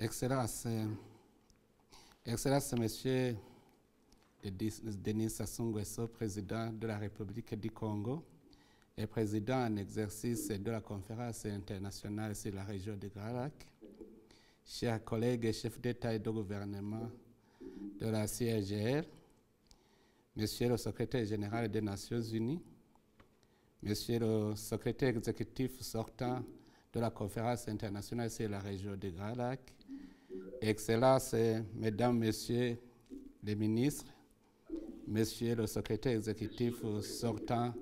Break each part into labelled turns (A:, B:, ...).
A: Excellence, Monsieur Denis Sassou Nguesso, président de la République du Congo et président en exercice de la conférence internationale sur la région de Grand Lac, chers collègues et chefs d'État et de gouvernement de la CIRGL, Monsieur le secrétaire général des Nations Unies, Monsieur le secrétaire exécutif sortant de la conférence internationale sur la région de Grand Lac, Excellences, Mesdames, Messieurs les ministres, Monsieur le secrétaire exécutif sortant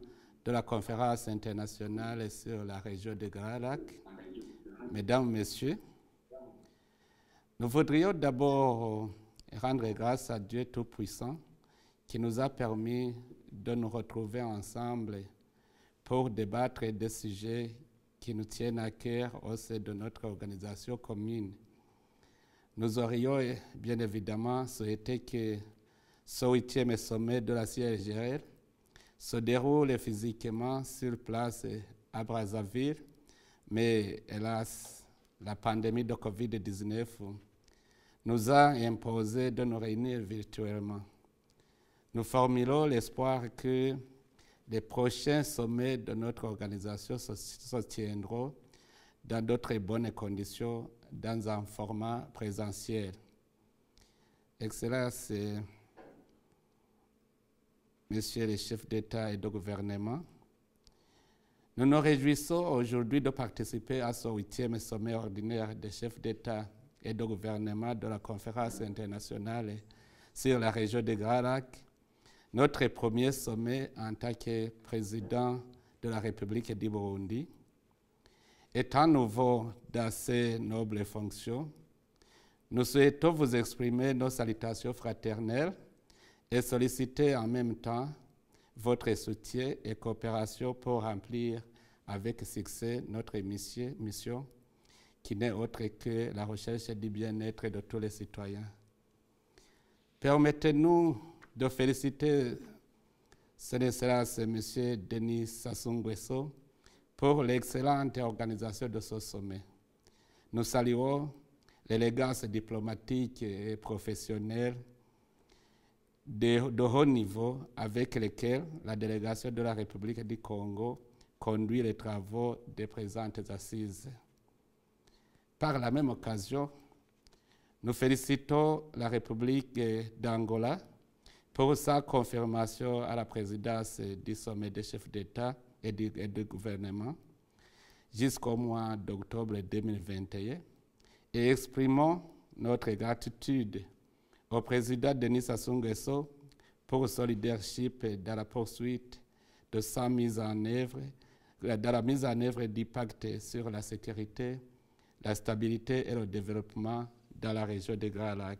A: de la conférence internationale sur la région de Grand Lac, Mesdames, Messieurs, nous voudrions d'abord rendre grâce à Dieu Tout-Puissant qui nous a permis de nous retrouver ensemble pour débattre des sujets qui nous tiennent à cœur au sein de notre organisation commune. Nous aurions bien évidemment souhaité que ce 8e sommet de la CIRGL se déroule physiquement sur place à Brazzaville, mais hélas, la pandémie de COVID-19 nous a imposé de nous réunir virtuellement. Nous formulons l'espoir que les prochains sommets de notre organisation se tiendront dans d'autres bonnes conditions, dans un format présentiel. Excellences, Messieurs les chefs d'État et de gouvernement, nous nous réjouissons aujourd'hui de participer à ce 8e sommet ordinaire des chefs d'État et de gouvernement de la conférence internationale sur la région de Grand Lac, notre premier sommet en tant que président de la République du Burundi. Étant nouveau dans ces nobles fonctions, nous souhaitons vous exprimer nos salutations fraternelles et solliciter en même temps votre soutien et coopération pour remplir avec succès notre mission qui n'est autre que la recherche du bien-être de tous les citoyens. Permettez-nous de féliciter Son Excellence M. Denis Sassou Nguesso pour l'excellente organisation de ce sommet. Nous saluons l'élégance diplomatique et professionnelle de haut niveau avec lesquels la délégation de la République du Congo conduit les travaux des présentes assises. Par la même occasion, nous félicitons la République d'Angola pour sa confirmation à la présidence du sommet des chefs d'État et de gouvernement jusqu'au mois d'octobre 2021 et exprimons notre gratitude au président Denis Sassou Nguesso pour son leadership dans la poursuite de sa mise en œuvre, du pacte sur la sécurité, la stabilité et le développement dans la région de Grand Lac.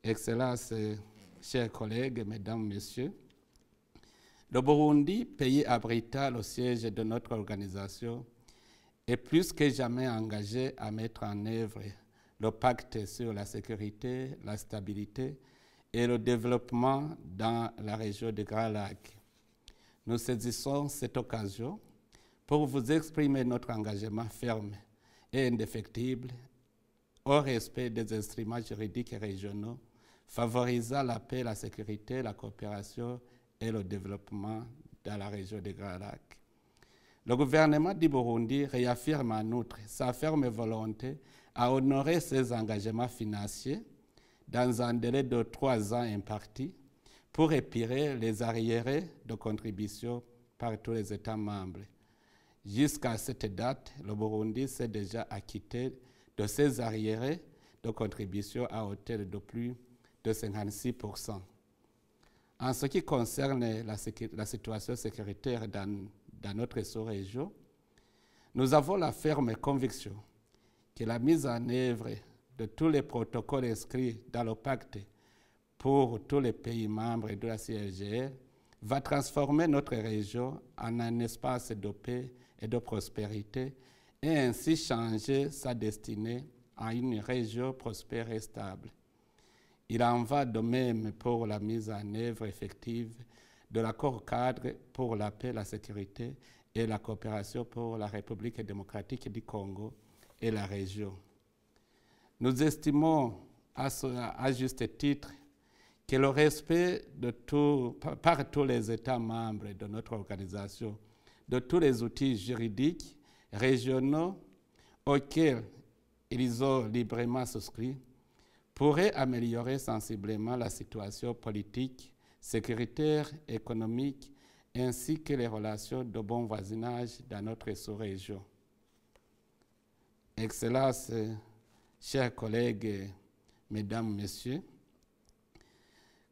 A: Excellences, chers collègues, Mesdames, Messieurs, le Burundi, pays abritant le siège de notre organisation, est plus que jamais engagé à mettre en œuvre le pacte sur la sécurité, la stabilité et le développement dans la région de Grand Lac. Nous saisissons cette occasion pour vous exprimer notre engagement ferme et indéfectible au respect des instruments juridiques régionaux favorisant la paix, la sécurité, la coopération et le développement dans la région de Grand Lac. Le gouvernement du Burundi réaffirme en outre sa ferme volonté à honorer ses engagements financiers dans un délai de 3 ans imparti pour épirer les arriérés de contribution par tous les États membres. Jusqu'à cette date, le Burundi s'est déjà acquitté de ses arriérés de contribution à hauteur de plus de 56%. En ce qui concerne la situation sécuritaire dans notre sous-région, nous avons la ferme conviction que la mise en œuvre de tous les protocoles inscrits dans le pacte pour tous les pays membres de la CIRGL va transformer notre région en un espace de paix et de prospérité et ainsi changer sa destinée en une région prospère et stable. Il en va de même pour la mise en œuvre effective de l'accord cadre pour la paix, la sécurité et la coopération pour la République démocratique du Congo et la région. Nous estimons à juste titre que le respect par tous les États membres de notre organisation, de tous les outils juridiques régionaux auxquels ils ont librement souscrit, pourrait améliorer sensiblement la situation politique, sécuritaire, économique, ainsi que les relations de bon voisinage dans notre sous-région. Excellences, chers collègues, mesdames, messieurs,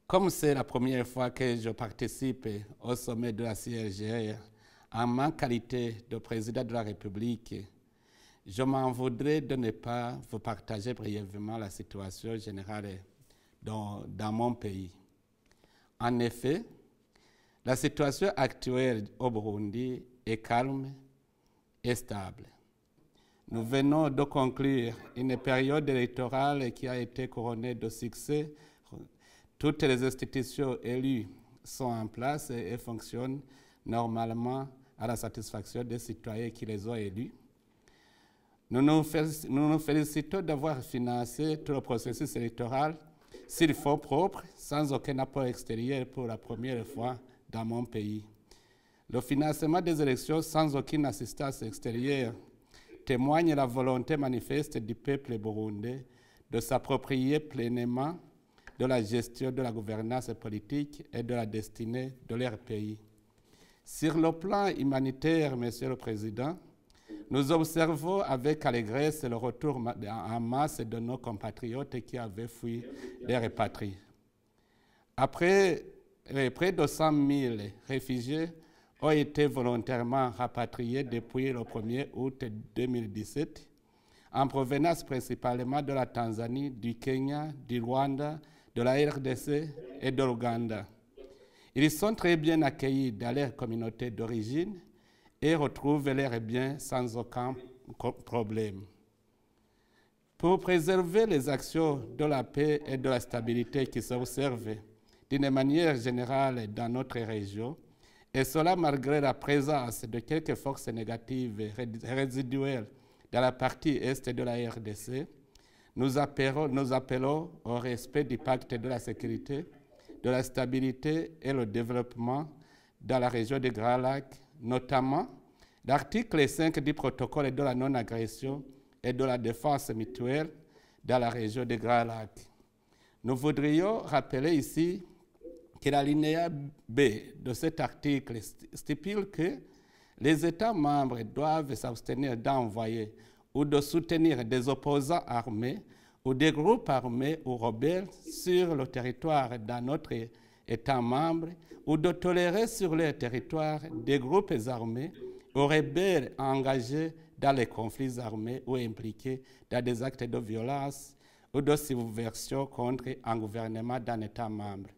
A: comme c'est la première fois que je participe au sommet de la CIRGL en ma qualité de président de la République, je m'en voudrais de ne pas vous partager brièvement la situation générale dans mon pays. En effet, la situation actuelle au Burundi est calme et stable. Nous venons de conclure une période électorale qui a été couronnée de succès. Toutes les institutions élues sont en place et fonctionnent normalement à la satisfaction des citoyens qui les ont élus. Nous nous félicitons d'avoir financé tout le processus électoral sur fonds propres, sans aucun apport extérieur pour la première fois dans mon pays. Le financement des élections sans aucune assistance extérieure témoigne la volonté manifeste du peuple burundais de s'approprier pleinement de la gestion de la gouvernance politique et de la destinée de leur pays. Sur le plan humanitaire, Monsieur le Président, nous observons avec allégresse le retour en masse de nos compatriotes qui avaient fui les patries. Après, près de 100 000 réfugiés ont été volontairement rapatriés depuis le 1er août 2017, en provenance principalement de la Tanzanie, du Kenya, du Rwanda, de la RDC et de l'Ouganda. Ils sont très bien accueillis dans leur communauté d'origine et retrouvent leurs biens sans aucun problème. Pour préserver les actions de la paix et de la stabilité qui s'observent d'une manière générale dans notre région, et cela malgré la présence de quelques forces négatives résiduelles dans la partie est de la RDC, nous appelons au respect du pacte de la sécurité, de la stabilité et le développement dans la région des Grands Lacs, notamment l'article 5 du protocole de la non-agression et de la défense mutuelle dans la région des Grands Lacs. Nous voudrions rappeler ici que l'alinéa B de cet article stipule que les États membres doivent s'abstenir d'envoyer ou de soutenir des opposants armés ou des groupes armés ou rebelles sur le territoire d'un autre État membre ou de tolérer sur leur territoire des groupes armés ou rebelles engagés dans les conflits armés ou impliqués dans des actes de violence ou de subversion contre un gouvernement d'un État membre.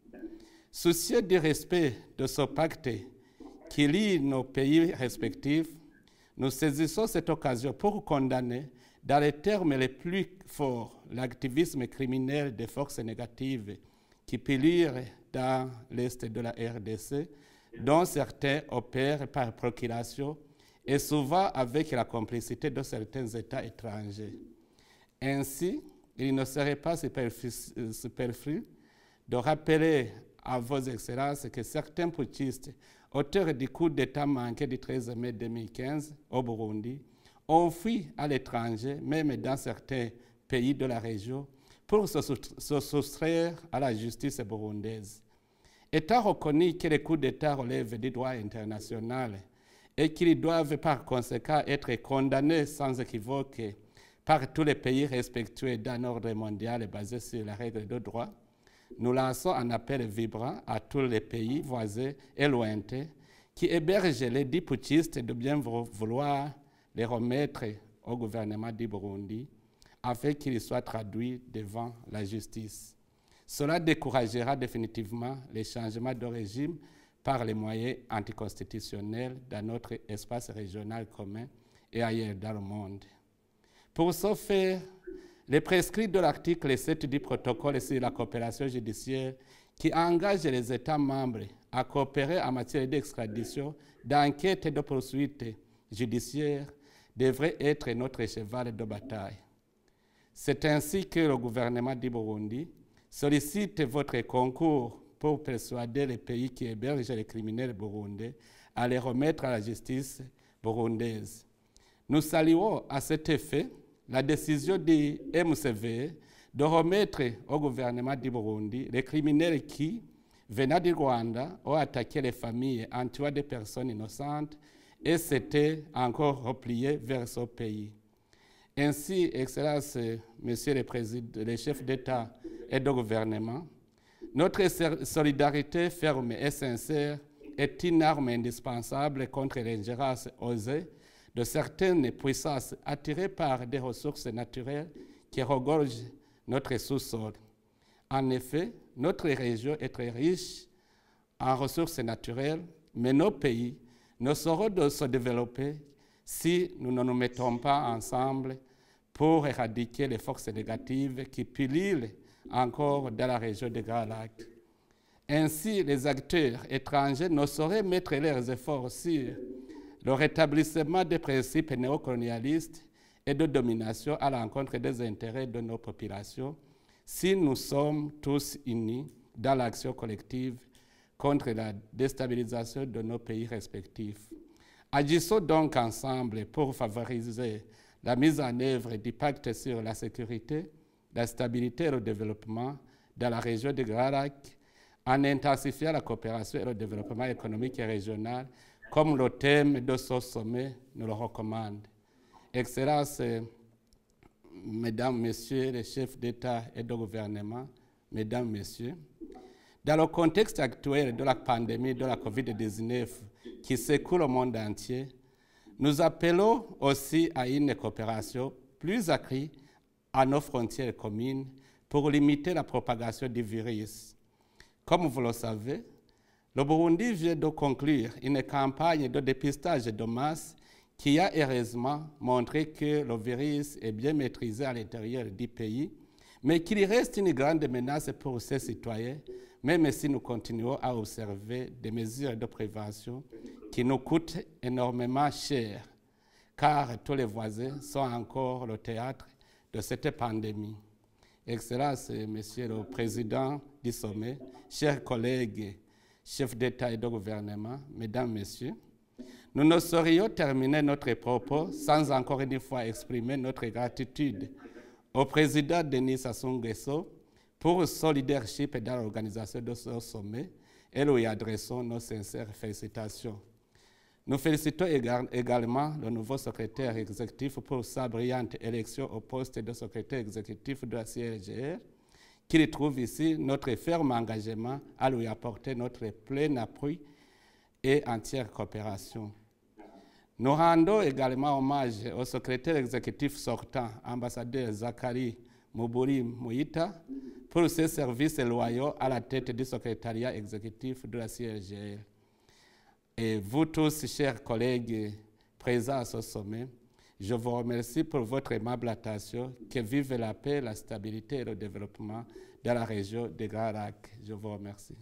A: Soucieux du respect de ce pacte qui lie nos pays respectifs, nous saisissons cette occasion pour condamner dans les termes les plus forts l'activisme criminel des forces négatives qui pillèrent dans l'est de la RDC, dont certains opèrent par procuration et souvent avec la complicité de certains États étrangers. Ainsi, il ne serait pas superflu de rappeler à vos excellences que certains putschistes, auteurs du coup d'État manqué du 13 mai 2015 au Burundi, ont fui à l'étranger, même dans certains pays de la région, pour se soustraire à la justice burundaise. Étant reconnu que les coups d'État relèvent du droit international et qu'ils doivent par conséquent être condamnés sans équivoque par tous les pays respectueux d'un ordre mondial basé sur la règle de droit, nous lançons un appel vibrant à tous les pays voisins et lointains qui hébergent les dits putschistes de bien vouloir les remettre au gouvernement du Burundi afin qu'ils soient traduits devant la justice. Cela découragera définitivement les changements de régime par les moyens anticonstitutionnels dans notre espace régional commun et ailleurs dans le monde. Pour ce faire, les prescrits de l'article 7 du protocole sur la coopération judiciaire qui engage les États membres à coopérer en matière d'extradition, d'enquête et de poursuite judiciaire devrait être notre cheval de bataille. C'est ainsi que le gouvernement du Burundi sollicite votre concours pour persuader les pays qui hébergent les criminels burundais à les remettre à la justice burundaise. Nous saluons à cet effet la décision du MCV de remettre au gouvernement du Burundi les criminels qui, venant du Rwanda, ont attaqué les familles en tuant des personnes innocentes et s'étaient encore repliés vers ce pays. Ainsi, Excellence, Monsieur le Président, les chefs d'État et de gouvernement, notre solidarité ferme et sincère est une arme indispensable contre l'ingérence osée de certaines puissances attirées par des ressources naturelles qui regorgent notre sous-sol. En effet, notre région est très riche en ressources naturelles, mais nos pays ne sauront se développer si nous ne nous mettons pas ensemble pour éradiquer les forces négatives qui pullulent encore dans la région des Grands Lacs. Ainsi, les acteurs étrangers ne sauraient mettre leurs efforts sur le rétablissement des principes néocolonialistes et de domination à l'encontre des intérêts de nos populations si nous sommes tous unis dans l'action collective contre la déstabilisation de nos pays respectifs. Agissons donc ensemble pour favoriser la mise en œuvre du pacte sur la sécurité, la stabilité et le développement dans la région des Grands Lacs, en intensifiant la coopération et le développement économique et régional, comme le thème de ce sommet nous le recommande. Excellences, Mesdames, Messieurs les chefs d'État et de gouvernement, Mesdames, Messieurs, dans le contexte actuel de la pandémie de la COVID-19 qui secoue le monde entier, nous appelons aussi à une coopération plus accrue à nos frontières communes pour limiter la propagation du virus. Comme vous le savez, le Burundi vient de conclure une campagne de dépistage de masse qui a heureusement montré que le virus est bien maîtrisé à l'intérieur du pays, mais qu'il reste une grande menace pour ses citoyens, même si nous continuons à observer des mesures de prévention qui nous coûtent énormément cher, car tous les voisins sont encore le théâtre de cette pandémie. Excellence, Monsieur le Président du sommet, chers collègues, chefs d'État et de gouvernement, Mesdames, Messieurs, nous ne saurions terminer notre propos sans encore une fois exprimer notre gratitude au président Denis Sassou Nguesso pour son leadership dans l'organisation de ce sommet et lui adressons nos sincères félicitations. Nous félicitons également le nouveau secrétaire exécutif pour sa brillante élection au poste de secrétaire exécutif de la CIRGL, qu'il trouve ici notre ferme engagement à lui apporter notre plein appui et entière coopération. Nous rendons également hommage au secrétaire exécutif sortant, ambassadeur Zachary Muburi Mouita, pour ses services loyaux à la tête du secrétariat exécutif de la CIRGL. Et vous tous, chers collègues présents à ce sommet, je vous remercie pour votre aimable attention. Que vive la paix, la stabilité et le développement dans la région des Grands Lacs. Je vous remercie.